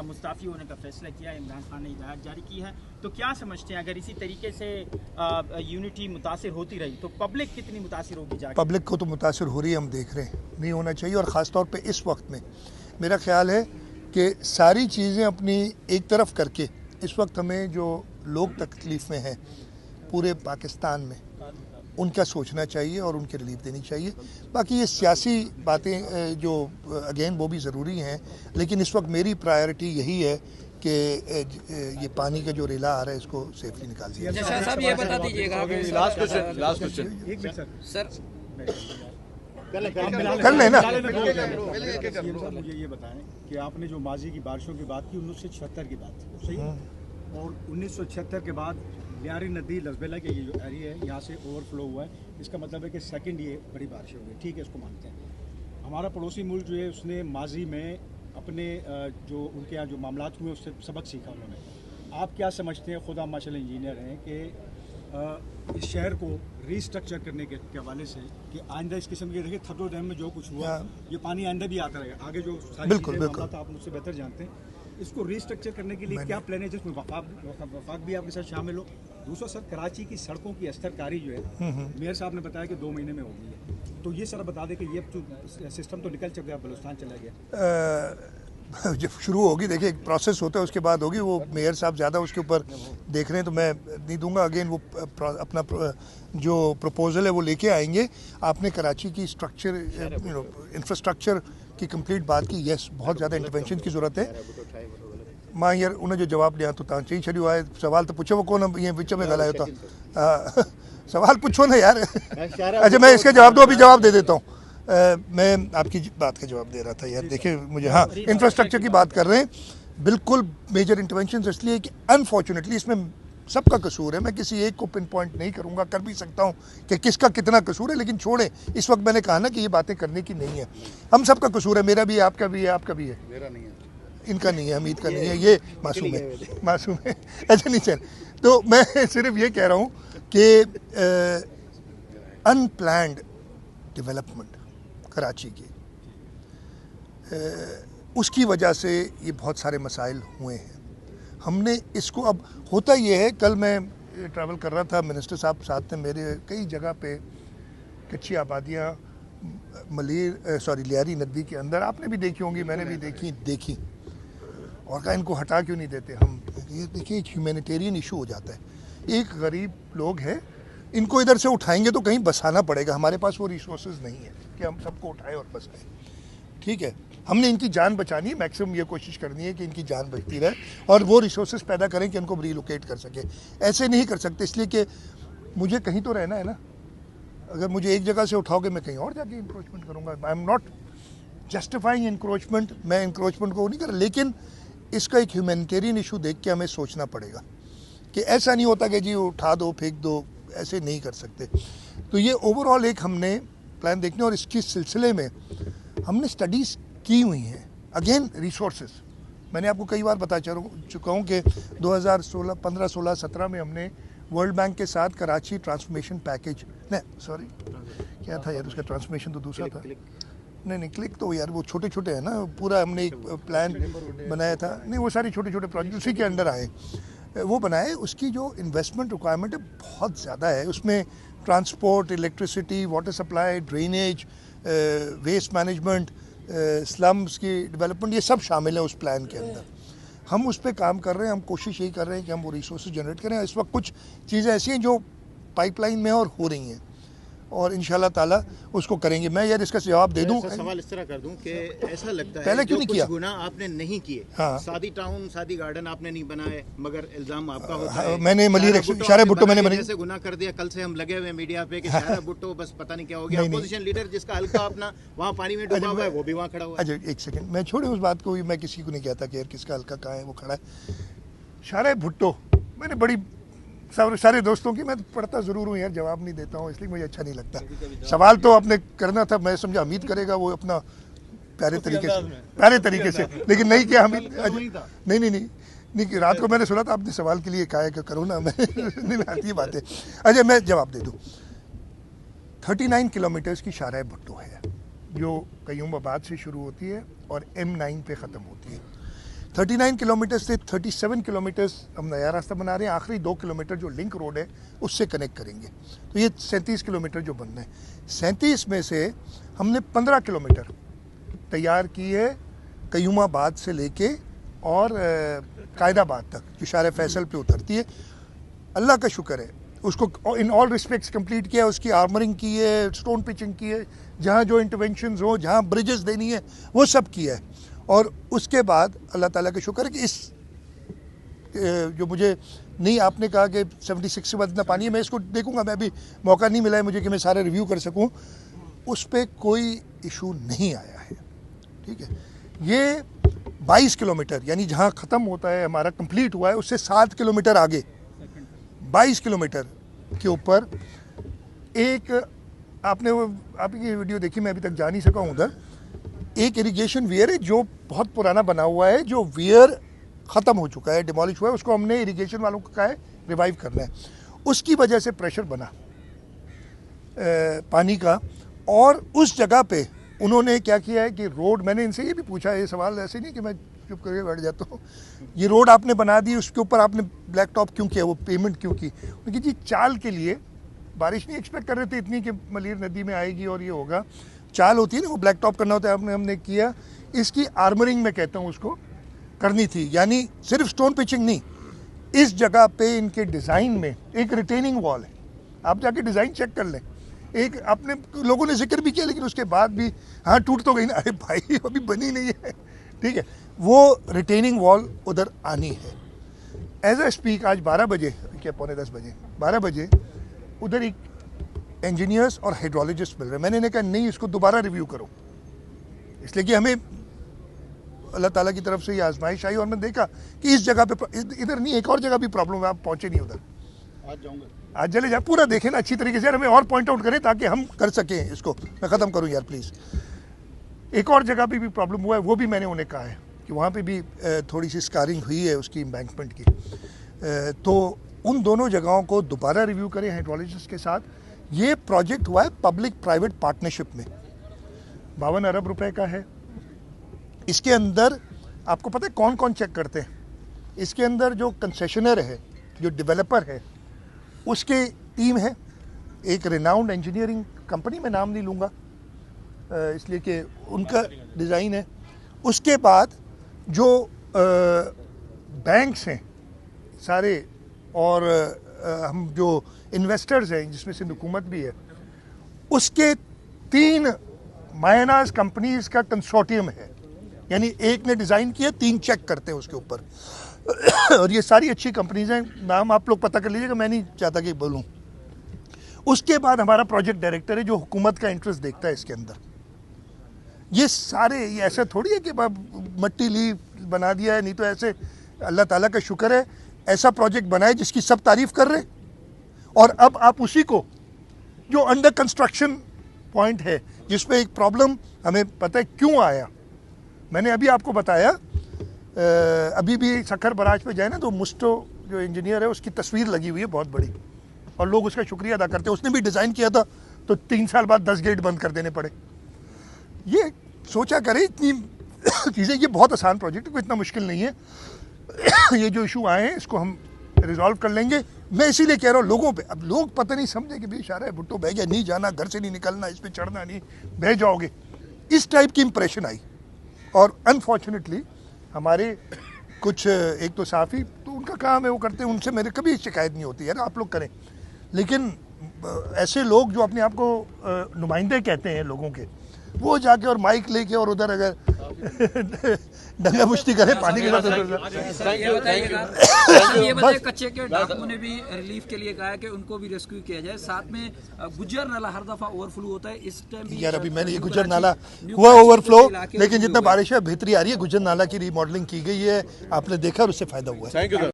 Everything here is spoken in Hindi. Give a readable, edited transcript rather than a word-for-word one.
मुस्ताफ़ी होने का फैसला किया, इमरान खान ने हिदायत जारी की है, तो क्या समझते हैं अगर इसी तरीके से यूनिटी मुतासिर होती रही तो पब्लिक कितनी मुतासिर होगी जाके? पब्लिक को तो मुतासिर हो रही है, हम देख रहे हैं, नहीं होना चाहिए। और ख़ास तौर पे इस वक्त में मेरा ख्याल है कि सारी चीज़ें अपनी एक तरफ करके इस वक्त हमें जो लोग तकलीफ़ में हैं पूरे पाकिस्तान में, उनका सोचना चाहिए और उनकी रिलीफ देनी चाहिए। बाकी ये सियासी बातें जो अगेन वो भी ज़रूरी हैं, लेकिन इस वक्त मेरी प्रायोरिटी यही है कि ये पानी का जो रिला आ रहा है इसको सेफली निकाल दिया जाए। शाह साहब ये बता दीजिएगा, लास्ट क्वेश्चन सर कर लेना। मुझे ये बताएं कि आपने जो माजी की बारिशों की बात की 1976 की बात थी, सही है? और 1976 के बाद लियारी नदी लसबेला के ये जो एरिया है यहाँ से ओवरफ्लो हुआ है, इसका मतलब है कि सेकंड ये बड़ी बारिश हो गई, ठीक है, इसको मानते हैं। हमारा पड़ोसी मुल्क जो है उसने माजी में अपने जो उनके यहाँ जो मामलात हुए उससे सबक सीखा उन्होंने। आप क्या समझते हैं, खुद आप माशाल्लाह इंजीनियर हैं, कि इस शहर को रीस्ट्रक्चर करने के हवाले से कि आइंदा इस किस्म के, देखिए थतो डैम में जो कुछ हुआ ये पानी आइंदा भी आता रहेगा, आगे जो सारी चीज़ें आप मुझसे बेहतर जानते हैं, इसको रीस्ट्रक्चर करने के लिए क्या प्लान है जिसमें वफाक भी आपके साथ शामिल हो? दूसरा सर, कराची की सड़कों की अस्तरकारी जो है मेयर साहब ने बताया कि 2 महीने में होगी है, तो ये सर बता दें कि ये सिस्टम तो निकल चुका है, बलूचिस्तान चला गया, जब शुरू होगी, देखिए एक प्रोसेस होता है उसके बाद होगी, वो मेयर साहब ज़्यादा उसके ऊपर देख रहे हैं तो मैं नहीं दूंगा। अगेन वो अपना जो प्रपोजल है वो लेके आएंगे। आपने कराची की स्ट्रक्चर इंफ्रास्ट्रक्चर की कंप्लीट बात की, यस बहुत ज़्यादा इंटरवेंशन की ज़रूरत है। मां यार उन्हें जो जवाब दिया तो तव्हां चई छॾियो आहे, सवाल तो पूछो वो कौन ये विच में ॻाल्हायो था, सवाल पूछो ना यार। अच्छा मैं इसका जवाब दो, अभी जवाब दे देता हूँ। मैं आपकी बात का जवाब दे रहा था यार, देखिए मुझे, हाँ इंफ्रास्ट्रक्चर की बात कर रहे हैं, बिल्कुल मेजर इंटरवेंशन इसलिए कि अनफॉर्चुनेटली इसमें सबका कसूर है। मैं किसी एक को पिन पॉइंट नहीं करूँगा, कर भी सकता हूँ कि किसका कितना कसूर है, लेकिन छोड़ें, इस वक्त मैंने कहा ना कि ये बातें करने की नहीं है। हम सबका कसूर है, मेरा भी है, आपका भी है, आपका भी है, मेरा नहीं है, इनका नहीं है, हमीद का नहीं है, ये मासूम है, मासूम है। ऐसा नहीं चल, तो मैं सिर्फ ये कह रहा हूँ कि अनप्लैंड डेवलपमेंट कराची की, उसकी वजह से ये बहुत सारे मसाइल हुए हैं। हमने इसको, अब होता ये है, कल मैं ट्रैवल कर रहा था, मिनिस्टर साहब साथ में मेरे, कई जगह पे कच्ची आबादियाँ लियारी नदी के अंदर आपने भी देखी होंगी, मैंने भी देखी और कहा इनको हटा क्यों नहीं देते हम। ये देखिए एक ह्यूमैनिटेरियन इशू हो जाता है, एक गरीब लोग हैं, इनको इधर से उठाएंगे तो कहीं बसाना पड़ेगा, हमारे पास वो रिसोर्सेज नहीं है कि हम सबको उठाएं और बसाएं, ठीक है। हमने इनकी जान बचानी है, मैक्सिमम ये कोशिश करनी है कि इनकी जान बचती रहे और वो रिसोर्सेज पैदा करें कि इनको रिलोकेट कर सके। ऐसे नहीं कर सकते, इसलिए कि मुझे कहीं तो रहना है ना, अगर मुझे एक जगह से उठाओगे मैं कहीं और जाके इंक्रोचमेंट करूँगा। I am not justifying encroachment, मैं इंक्रोचमेंट को नहीं कर रहा, लेकिन इसका एक ह्यूमैनिटेरियन इशू देख के हमें सोचना पड़ेगा कि ऐसा नहीं होता कि जी उठा दो फेंक दो, ऐसे नहीं कर सकते। तो ये ओवरऑल एक हमने प्लान देखने, और इसके सिलसिले में हमने स्टडीज़ की हुई हैं। अगेन रिसोर्सेज, मैंने आपको कई बार बता चुका हूँ कि 2016, 15, 16, 17 में हमने वर्ल्ड बैंक के साथ कराची ट्रांसफॉर्मेशन पैकेज, नहीं सॉरी क्या था यार उसका ट्रांसफॉर्मेशन तो दूसरा था, नहीं क्लिक तो यार वो छोटे छोटे हैं ना, पूरा हमने एक प्लान बनाया था, नहीं वो सारे छोटे छोटे प्रोजेक्ट उसी के अंडर आए, वो बनाए। उसकी जो इन्वेस्टमेंट रिक्वायरमेंट है बहुत ज़्यादा है, उसमें transport, electricity, water supply, drainage, waste management, slums की डेवलपमेंट, ये सब शामिल है उस प्लान के अंदर। हम उस पर काम कर रहे हैं, हम कोशिश यही कर रहे हैं कि हम वो रिसोर्सेज जनरेट करें। इस वक्त कुछ चीज़ें ऐसी हैं जो पाइपलाइन में और हो रही हैं और इंशाल्लाह ताला उसको करेंगे। मैं यार इसका जवाब दे दूं, सवाल इस तरह कर दूं कि ऐसा लगता है पहले क्यों नहीं किया, गुनाह आपने नहीं किए, हाँ। सादी टाउन, सादी गार्डन आपने नहीं बनाए, मगर इल्जाम आपका होता है। मैंने मलिर शारा भुट्टो मैंने बनाई, ऐसे गुनाह कर दिया। कल से हम लगे हुए मीडिया पे कि शारा भुट्टो बस पता नहीं क्या हो गया, अपोजिशन लीडर जिसका हल्का अपना वहाँ पानी में डूबा हुआ है वो भी वहाँ खड़ा हुआ है। अच्छा एक सेकंड, मैं छोड़े उस बात को, मैं किसी को नहीं कहता कि यार किसका हल्का कहाँ है वो खड़ा है। शारा भुट्टो मैंने बड़ी सारे दोस्तों की, मैं पढ़ता ज़रूर हूँ यार, जवाब नहीं देता हूँ इसलिए मुझे अच्छा नहीं लगता। सवाल तो आपने करना था, मैं समझा हमीद करेगा वो अपना प्यारे तरीके से, लेकिन नहीं किया हमीद। नहीं रात को मैंने सुना था आपने सवाल के लिए कहा है कि करो ना, मैं नहीं आती है बातें। अच्छा मैं जवाब दे दूँ, 39 किलोमीटर्स की शारा भुट्टो है जो कयूमाबाद से शुरू होती है और M9 पे ख़त्म होती है। 39 किलोमीटर से 37 किलोमीटर हम नया रास्ता बना रहे हैं, आखिरी 2 किलोमीटर जो लिंक रोड है उससे कनेक्ट करेंगे। तो ये 37 किलोमीटर जो बन रहे हैं, 37 में से हमने 15 किलोमीटर तैयार की है कयूमाबाद से लेके और कायदाबाद तक, जो शार फैसल पे उतरती है। अल्लाह का शुक्र है, उसको इन ऑल रिस्पेक्ट्स कंप्लीट किया, उसकी आर्मरिंग की है, स्टोन पिचिंग की है, जहाँ जो इंटरवेंशंस हो, जहाँ ब्रिजेस देनी है वो सब किया है। और उसके बाद अल्लाह ताला का शुक्र है कि इस जो मुझे नहीं, आपने कहा कि 76 से बाद इतना पानी है, मैं इसको देखूंगा, मैं अभी मौका नहीं मिला है मुझे कि मैं सारा रिव्यू कर सकूं, उस पर कोई इशू नहीं आया है। ठीक है, ये 22 किलोमीटर यानी जहाँ ख़त्म होता है हमारा कंप्लीट हुआ है उससे 7 किलोमीटर आगे 22 किलोमीटर के ऊपर एक, आपने वो आपकी वीडियो देखी, मैं अभी तक जा नहीं सका हूँ उधर, एक इरिगेशन वियर है जो बहुत पुराना बना हुआ है, जो वियर ख़त्म हो चुका है, डिमोलिश हुआ है, उसको हमने इरिगेशन वालों को कहा है रिवाइव करना है। उसकी वजह से प्रेशर बना पानी का, और उस जगह पे उन्होंने क्या किया है कि रोड, मैंने इनसे ये भी पूछा, ये सवाल ऐसे नहीं कि मैं चुप करके बैठ जाता हूँ, ये रोड आपने बना दी, उसके ऊपर आपने ब्लैक टॉप क्यों किया, वो पेमेंट क्यों की? उनकी जी चाल के लिए, बारिश नहीं एक्सपेक्ट कर रहे थे इतनी कि मलीर नदी में आएगी और ये होगा, चाल होती है ना, वो ब्लैक टॉप करना होता है, हमने किया। इसकी आर्मरिंग में कहता हूँ उसको करनी थी, यानी सिर्फ स्टोन पिचिंग नहीं, इस जगह पे इनके डिज़ाइन में एक रिटेनिंग वॉल है, आप जाके डिज़ाइन चेक कर लें, एक अपने लोगों ने जिक्र भी किया, लेकिन उसके बाद भी हाँ टूट तो गई ना, अरे भाई अभी बनी नहीं है। ठीक है, वो रिटेनिंग वॉल उधर आनी है। एज ए स्पीक आज 12 बजे, क्या 9:45 बजे, 12 बजे उधर एक इंजीनियर्स और हाइड्रोलॉजिस्ट मिल रहे हैं। मैंने इन्हें कहा नहीं, इसको दोबारा रिव्यू करो, इसलिए कि हमें अल्लाह ताला की तरफ से ये आजमाइश आई और मैंने देखा कि इस जगह पे, इधर नहीं एक और जगह भी प्रॉब्लम है, आप पहुंचे नहीं उधर, आज जाऊंगा, आज चले जाए, पूरा देखें ना अच्छी तरीके से, हमें और पॉइंट आउट करें ताकि हम कर सकें इसको। मैं ख़त्म करूं यार प्लीज़। एक और जगह भी प्रॉब्लम हुआ है, वो भी मैंने उन्हें कहा है कि वहाँ पे भी थोड़ी सी स्कारिंग हुई है उसकी एम्बैंकमेंट की, तो उन दोनों जगहों को दोबारा रिव्यू करें हाइड्रोलॉजिस्ट के साथ। ये प्रोजेक्ट हुआ है पब्लिक प्राइवेट पार्टनरशिप में, 52 अरब रुपए का है। इसके अंदर आपको पता है कौन कौन चेक करते हैं? इसके अंदर जो कंसेशनर है, जो डेवलपर है, उसकी टीम है, एक रिनाउंड इंजीनियरिंग कंपनी, मैं नाम नहीं लूँगा इसलिए कि उनका डिज़ाइन है। उसके बाद जो बैंक्स हैं सारे, और हम जो इन्वेस्टर्स हैं जिसमें से हुकूमत भी है, उसके 3 मायनाज कंपनीज का कंसोर्टियम है, यानी एक ने डिज़ाइन किया, 3 चेक करते हैं उसके ऊपर। और ये सारी अच्छी कंपनीज हैं, नाम आप लोग पता कर लीजिएगा, मैं नहीं चाहता कि बोलूँ। उसके बाद हमारा प्रोजेक्ट डायरेक्टर है जो हुकूमत का इंटरेस्ट देखता है इसके अंदर। ये सारे, ये ऐसा थोड़ी है कि मट्टी ली बना दिया है, नहीं तो ऐसे अल्लाह ताला का शुक्र है ऐसा प्रोजेक्ट बनाए जिसकी सब तारीफ कर रहे, और अब आप उसी को जो अंडर कंस्ट्रक्शन पॉइंट है जिसमें एक प्रॉब्लम हमें पता है क्यों आया, मैंने अभी आपको बताया, अभी भी सखर बराज पे जाए ना तो मुस्टो जो इंजीनियर है उसकी तस्वीर लगी हुई है बहुत बड़ी, और लोग उसका शुक्रिया अदा करते हैं। उसने भी डिज़ाइन किया था तो 3 साल बाद 10 गेट बंद कर देने पड़े। ये सोचा करें, इतनी चीज़ें, ये बहुत आसान प्रोजेक्ट है, कोई इतना मुश्किल नहीं है। ये जो इशू आए हैं इसको हम रिजॉल्व कर लेंगे। मैं इसीलिए कह रहा हूँ लोगों पे, अब लोग पता नहीं समझे कि भाई इशारा है भुट्टो बह गया, नहीं जाना, घर से नहीं निकलना, इस पर चढ़ना नहीं, बह जाओगे, इस टाइप की इंप्रेशन आई। और अनफॉर्चुनेटली हमारे कुछ एक तो साफ़ी, तो उनका काम है वो करते हैं, उनसे मेरे कभी शिकायत नहीं होती, यार आप लोग करें, लेकिन ऐसे लोग जो अपने आप को नुमाइंदे कहते हैं लोगों के, वो जाके और माइक लेके और उधर अगर दंगा मुश्ती करे पानी के साथ। ये बताइएगा, ये बताइए, कच्चे के डाकुओं ने भी रिलीफ के लिए कहा है कि उनको भी रेस्क्यू किया जाए, साथ में गुज्जर नाला हर दफा ओवरफ्लो होता है, इस टाइम भी यार अभी मैंने ये गुज्जर नाला हुआ ओवरफ्लो, लेकिन जितना बारिश है बेहतरी आ रही है, गुज्जर नाला की रीमॉडलिंग की गई है, आपने देखा और उससे फायदा हुआ है।